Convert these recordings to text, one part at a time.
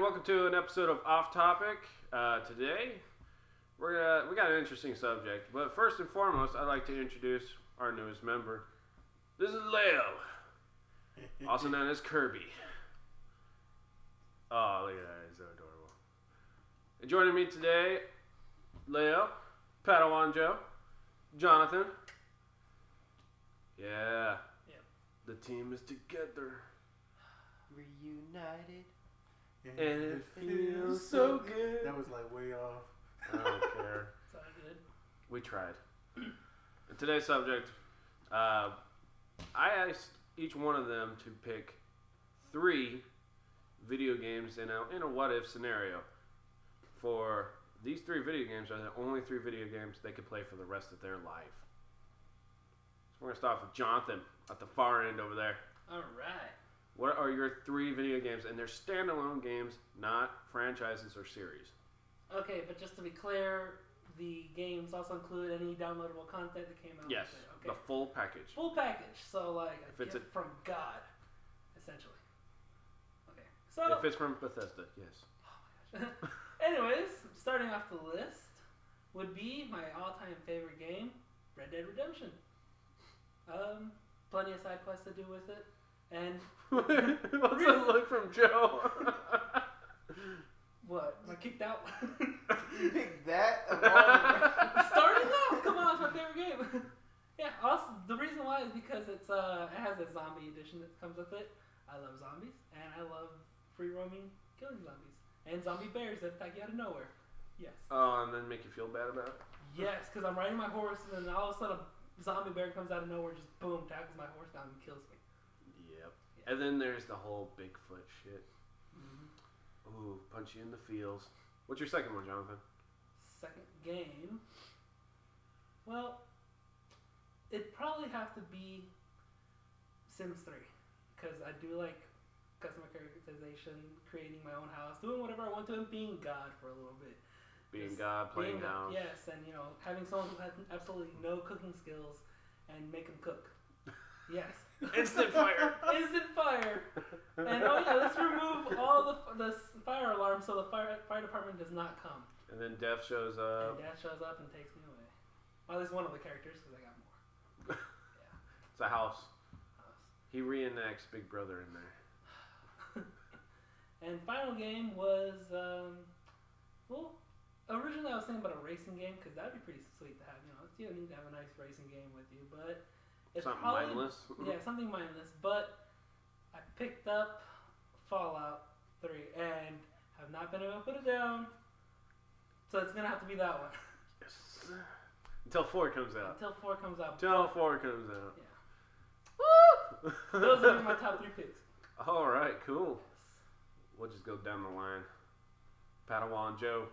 welcome to an episode of Off Topic. Today, we got an interesting subject, but first and foremost, I'd like to introduce our newest member. This is Leo, also known as Kirby. Oh, look at that, he's so adorable. And joining me today, Leo, Padawan Joe, Jonathan. Yeah, the team is together. Reunited. And it feels so good. That was like way off. I don't care. Sounded good. We tried. And today's subject, I asked each one of them to pick 3 video games in a what-if scenario. For these 3 video games are the only 3 video games they could play for the rest of their life. So we're going to start with Jonathan at the far end over there. All right. What are your 3 video games? And they're standalone games, not franchises or series. Okay, but just to be clear, the games also include any downloadable content that came out. Yes, with it. Okay. the full package. Full package. So like If a it's gift from God, essentially. Okay. So. If it's from Bethesda, yes. Oh my gosh. Anyways, starting off the list would be my all-time favorite game, Red Dead Redemption. Plenty of side quests to do with it. And What's that look from Joe? what? Am I kicked out? You picked that of all the Starting off, come on, it's my favorite game. Yeah. Also, the reason why is because it has a zombie edition that comes with it. I love zombies, and I love free roaming, killing zombies, and zombie bears that attack you out of nowhere. Yes. Oh, and then make you feel bad about it? Yes, because I'm riding my horse, and then all of a sudden a zombie bear comes out of nowhere, just boom, tackles my horse down and kills me. Yep. And then there's the whole Bigfoot shit. Mm-hmm. Ooh, punch you in the feels. What's your second one, Jonathan? Second game. Well, it'd probably have to be Sims 3, because I do like customer characterization, creating my own house, doing whatever I want to, and being God for a little bit. Being God, playing house. Yes, and having someone who has absolutely no cooking skills and make them cook. Yes. Instant fire. Instant fire. And oh yeah, let's remove all the fire alarms so the fire department does not come. And then Death shows up. And Death shows up and takes me away. Well, at least one of the characters, because I got more. Yeah. It's a house. He reenacts Big Brother in there. And final game was, well, originally I was thinking about a racing game, because that would be pretty sweet to have. You don't need to have a nice racing game with you, but it's something probably, mindless. Yeah, something mindless. But I picked up Fallout 3 and have not been able to put it down, so it's gonna have to be that one. Yes. Until 4 comes out. Until 4 comes out. Until 4 comes out. Yeah. Woo! Those are my top 3 picks. All right, cool. We'll just go down the line. Padawan Joe.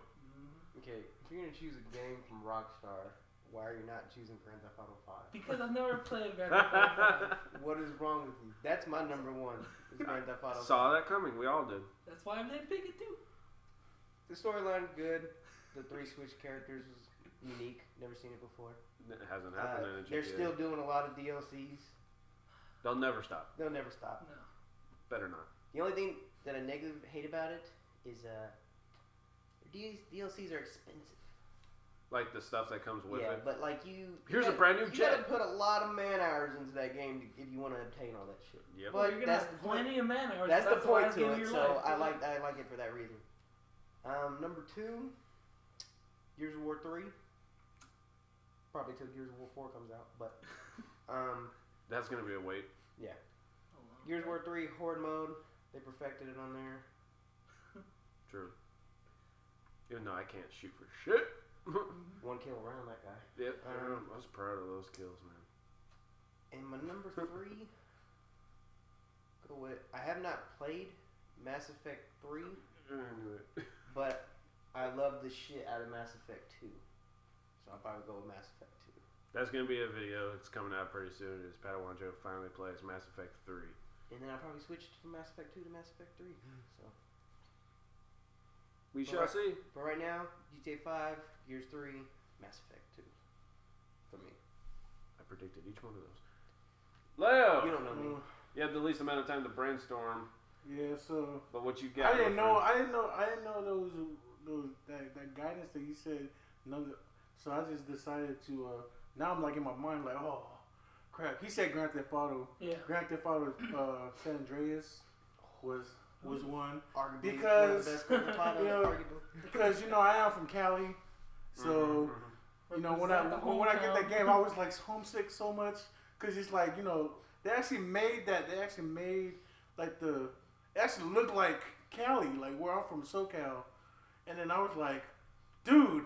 Okay, if you're gonna choose a game from Rockstar, why are you not choosing Grand Theft Auto 5? Because I've never played Grand Theft Auto 5. What is wrong with you? That's my number 1. Is Grand Theft Auto 5. Saw that coming. We all did. That's why I didn't pick it too. The storyline good. The 3 Switch characters was unique. Never seen it before. It hasn't happened in a GTA. They're still doing a lot of DLCs. They'll never stop. They'll never stop. No. Better not. The only thing that I negative hate about it is DLCs are expensive. Like the stuff that comes with it. But like Here's a brand new you jet. gotta put a lot of man hours into that game if you want to obtain all that shit. Yep. Well, But you're gonna that's have the point. plenty of man hours. That's the point the to it. So I life. like it for that reason. Number 2, Gears of War 3. Probably till Gears of War 4 comes out, but That's gonna be a wait. yeah. Gears of War 3 Horde mode. They perfected it on there. True. Even though I can't shoot for shit. 1 kill around that guy. Yep. I was proud of those kills, man. And my number 3, go with. I have not played Mass Effect 3, but I love the shit out of Mass Effect 2. So I'll probably go with Mass Effect 2. That's gonna be a video. It's coming out pretty soon. Is Padawan Joe finally plays Mass Effect 3. And then I'll probably switch from Mass Effect 2 to Mass Effect 3. So We shall see. But right now, GTA 5, Gears 3, Mass Effect 2. For me. I predicted each one of those. Leo! You don't know me. You have the least amount of time to brainstorm. Yeah, so But what you got? I didn't know that guidance that you said. So I just decided to. Now I'm like in my mind like, oh crap. He said Grand Theft Auto. Yeah. Grand Theft Auto San Andreas was one Arguably because one of the best Grand Theft Auto, you know, arguably. because I am from Cali, so when I get that game, I was like homesick so much because it's like they actually made like it actually looked like Cali, like where I'm from, SoCal, and then I was like, dude,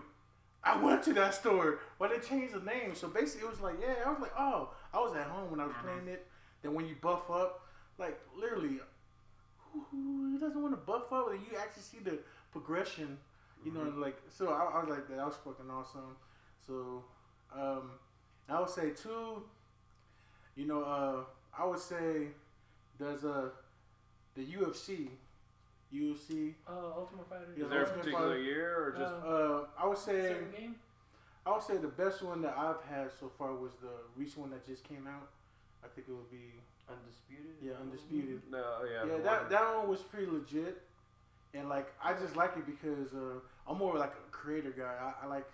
I went to that store. Why they changed the name? So basically, it was like, yeah, I was like, oh, I was at home when I was playing it. Then when you buff up, like literally, who doesn't want to buff up? And you actually see the progression, like. So I was like, that was fucking awesome. So, I would say too. I would say there's the UFC. Ultimate Fighter. Is there a particular year or just? I would say. Certain game? I would say the best one that I've had so far was the recent one that just came out. I think it would be Undisputed. Yeah, Undisputed. No, yeah. Yeah, that one was pretty legit, and like I just like it because I'm more like a creator guy. I like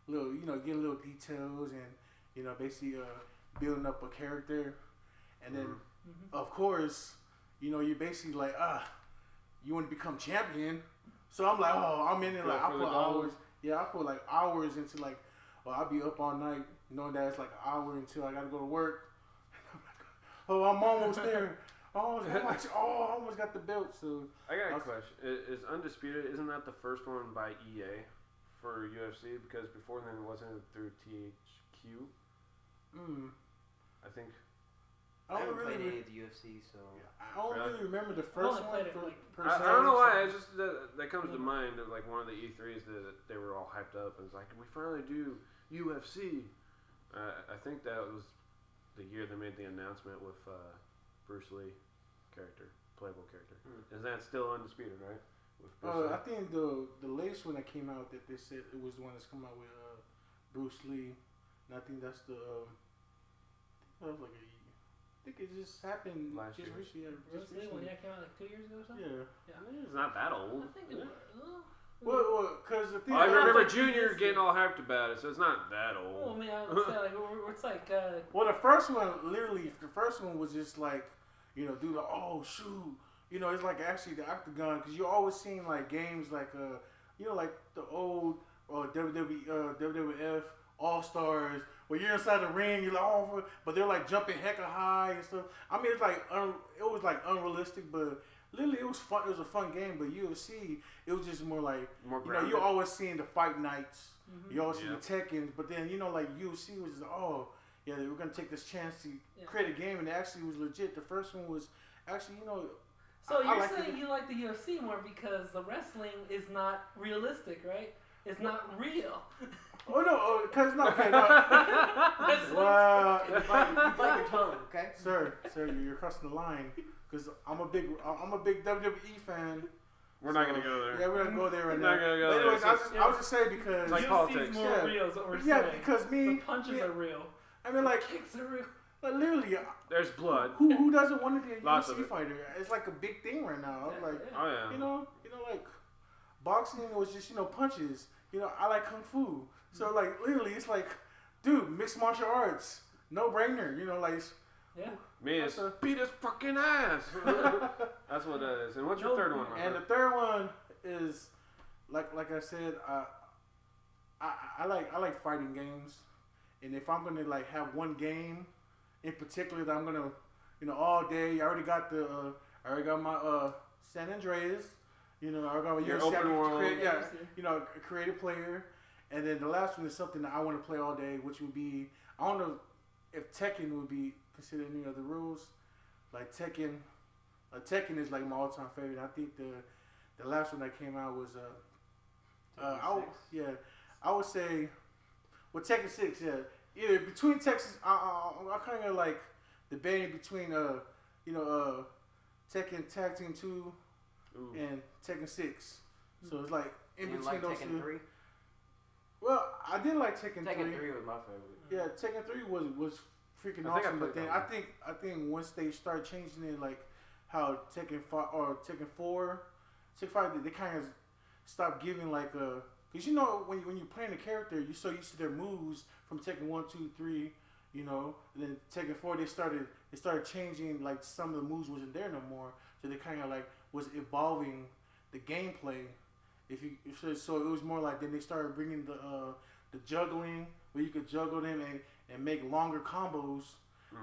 little, getting little details and basically building up a character, and then of course you're basically like you want to become champion. So I'm like, I'm in it. Like I put hours. Yeah, I put like hours into like, I'll be up all night knowing that it's like an hour until I gotta go to work. I'm almost there. I almost got the belt. So I got a question. Is Undisputed? Isn't that the first one by EA for UFC? Because before then, wasn't it through THQ? I think. I haven't played any of the UFC, so I don't really remember the first one. I don't know why. It's just that comes to mind of like one of the E3s that they were all hyped up. And it's like, we finally do UFC. I think that was the year they made the announcement with Bruce Lee playable character. Is that still Undisputed, right? I think the latest one that came out that they said it was the one that's come out with Bruce Lee, and I think that's the that was like I think it just happened last year. Recently. Yeah, Bruce Lee one came out like 2 years ago or something? Yeah. It's not that old. I think it was. Well, because the thing. I remember Junior getting all hyped about it, so it's not that old. Well, I mean, I would say like it's like. Well, the first one was just like, do the shoot, it's like actually the octagon because you always seen like games like like the old WWF All Stars where you're inside the ring, you're like but they're like jumping hecka high and stuff. I mean, it's like it was like unrealistic, but. Literally, it was fun. It was a fun game, but UFC, it was just more like you always seeing the fight nights, you always see the Tekkens, but then like UFC was just we're gonna take this chance to create a game, and it actually was legit. The first one was actually So you're saying you like the UFC more because the wrestling is not realistic, right? It's not real. Oh no, because it's not. Okay, no. Wow, you bite your tongue, okay? Sir, you're crossing the line. Because I'm a big WWE fan. We're not gonna go there. Yeah, we're gonna go there right now. Not gonna go but anyways, there. I was just saying because it's like politics. More real is what we're saying. Because the punches are real. I mean, like kicks are real. Like literally, there's blood. Who doesn't want to be a Lots UFC fighter? It's like a big thing right now. Like, oh yeah. Like boxing was just punches. I like kung fu. So like literally, it's like, dude, mixed martial arts, no brainer. Like. Yeah. Me is beat his fucking ass. That's what that is. And what's your third one? And the third one is like I said, I like fighting games, and if I'm gonna like have one game in particular that I'm gonna all day, I already got my San Andreas, I got my your open world, a creative player, and then the last one is something that I want to play all day, which would be I don't know if Tekken would be consider any other rules, like Tekken. Tekken is like my all-time favorite. I think the last one that came out was I would say Tekken 6. Yeah, either between Texas. I kind of like debating between Tekken Tag Team 2 and Tekken 6. So it's like in between like those Tekken two. 3? Well, I did like Tekken 3. Tekken 3 was my favorite. Yeah, Tekken 3 was freaking awesome. But then I think once they start changing it, like how Tekken 5 or Tekken 4, Tekken 5, they kind of stopped giving like a, because you know when you're playing a character, you're so used to their moves from Tekken 1, 2, 3, you know, and then Tekken 4 they started changing, like some of the moves wasn't there no more, so they kind of like was evolving the gameplay. So it was more like then they started bringing the juggling where you could juggle them and make longer combos,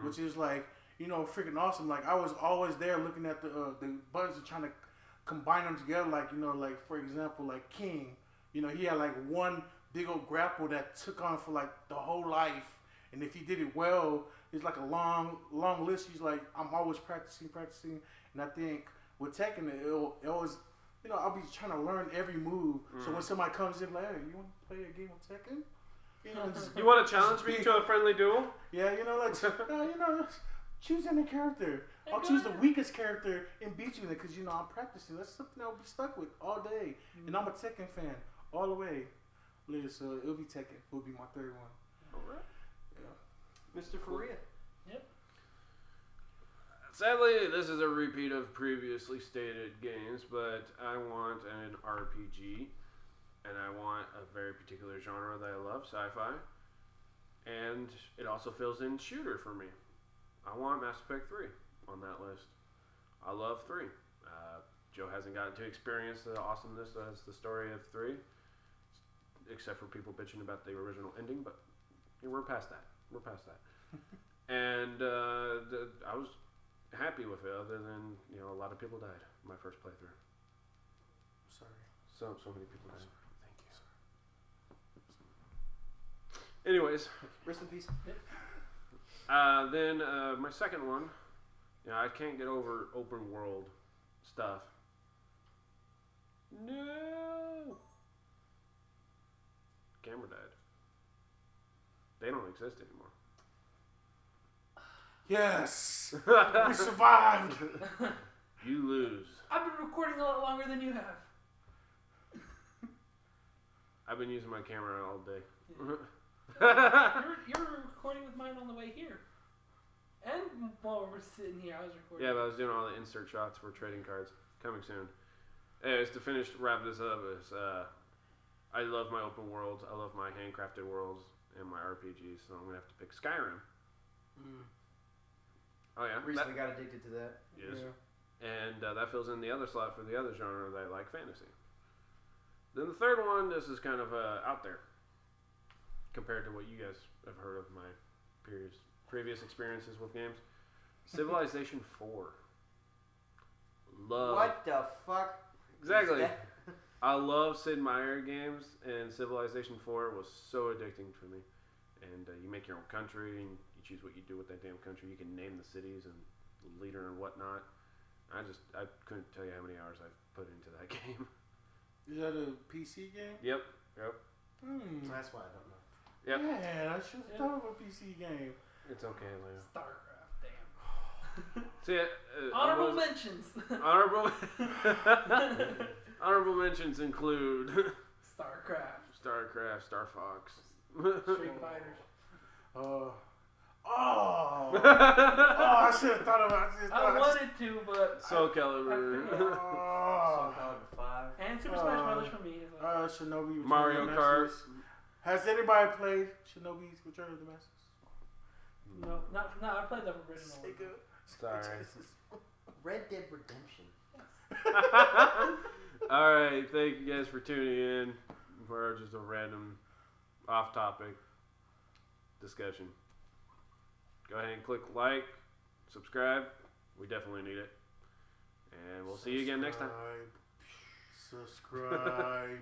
which is like, you know, freaking awesome. Like I was always there looking at the buttons and trying to combine them together. Like, you know, like for example, like King, you know, he had like one big old grapple that took on for like the whole life, and if he did it well, it's like a long list. He's like, I'm always practicing, and I think with Tekken, it always, you know, I'll be trying to learn every move. So when somebody comes in like, hey, you want to play a game of Tekken? You know, you want to challenge me to a friendly duel? Yeah, you know, like, you know, choose any character. I'll choose the weakest character and beat you in it because, you know, I'm practicing. That's something I'll be stuck with all day. And I'm a Tekken fan all the way. So it'll be Tekken. It'll be my third one. All right. Yeah. Mr. Faria. Yep. Sadly, this is a repeat of previously stated games, but I want an RPG, and I want a very particular genre that I love, sci-fi, and it also fills in shooter for me. I want Mass Effect 3 on that list. I love 3. Joe hasn't gotten to experience the awesomeness as the story of 3, except for people bitching about the original ending, but we're past that. And I was happy with it, other than, you know, a lot of people died my first playthrough. Sorry. So many people died. Thank you. Anyways, Rest in peace. then my second one, you know, I can't get over open world stuff. No. Camera died. They don't exist anymore. Yes, we survived. You lose. I've been recording a lot longer than you have. I've been using my camera all day. You're recording with mine on the way here. And while we're sitting here, I was recording. Yeah, but I was doing all the insert shots for trading cards. Coming soon. Anyways, to wrap this up, is I love my open world. I love my handcrafted worlds and my RPGs, so I'm going to have to pick Skyrim. Oh, yeah. Recently got addicted to that. Yes. Yeah. And that fills in the other slot for the other genre that I like, fantasy. Then the third one, this is kind of out there compared to what you guys have heard of my previous experiences with games. Civilization 4. Love. What the fuck? Exactly. I love Sid Meier games, and Civilization 4 was so addicting for me. And you make your own country, and you choose what you do with that damn country. You can name the cities and leader and whatnot. I couldn't tell you how many hours I've put into that game. Is that a PC game? Yep. That's why I don't know. Yep. Yeah, I should have thought of a PC game. It's okay, Leo. StarCraft, damn. See, Honorable mentions. Honorable mentions include StarCraft, Star Fox, Street Fighters. I should have thought about it. I wanted to, but Soul Calibur, Soul Calibur 5. and Super Smash Brothers for me as well. Shinobi Return Mario of the Kart. Masters. Has anybody played Shinobi's Return of the Masters? No, I played the original. Sorry. Red Dead Redemption. All right, thank you guys for tuning in for just a random off-topic discussion. Go ahead and click like, subscribe. We definitely need it. And we'll see you again next time. Subscribe.